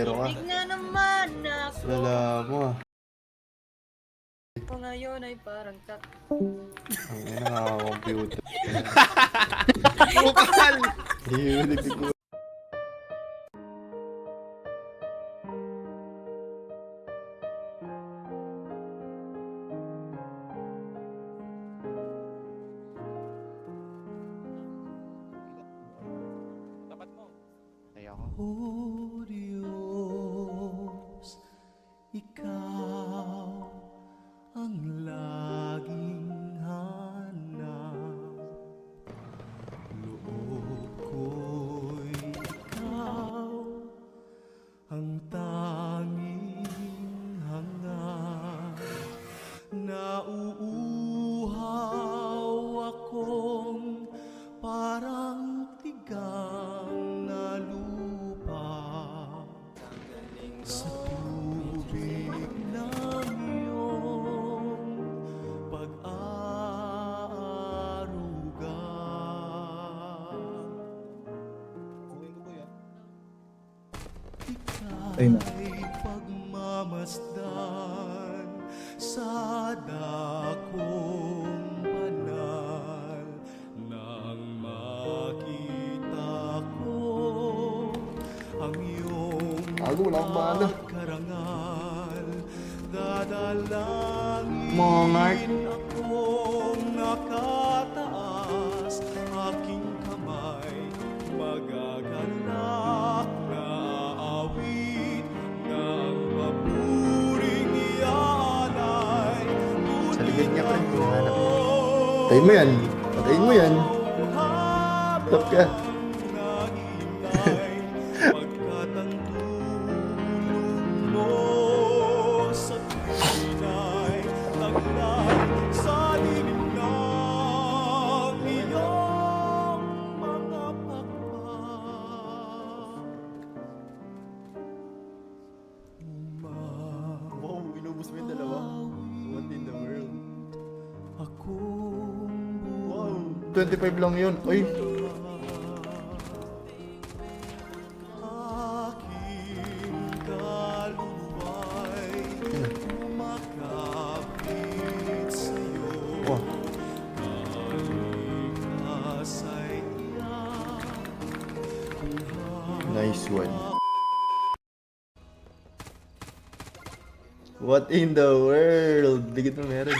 Pambero ka. Tinig na naman ako. Lala mo ah. O ngayon ay parang Ang ina nakaka-computer. Bukal! Hindi yun, nagtigo. Tapat mo. Ayoko. O Diyos, Ikaw ang laging hanap. Loob ko'y Ikaw ang tanging hangad. Nauuhaw akong parang tigang na lupa sa tubig ng iyong pag-aaruga. Ika'y pagmamasdan sa dakong banal nang makita ko ang iyong Gago, wala akong mana. karangal. Dadalangin Monarch. akong nakataas, aking kamay magagalak na awit ng papuring ialay. Sa likod niya pa rin, hinahanap mo. Patayin mo yan. Patayin mo yan. Stop ka. Pagkat ang tulong mo sa tunay taglay sa dilim ng iyong mga pakpak. Wow, inubos mo yung dalawa. What in the world? Akong Wow, 25 lang yun. Uy, aking kaluluwa'y makapit sa'yo. wow. Nice one. What in the world? Bigit mo meron.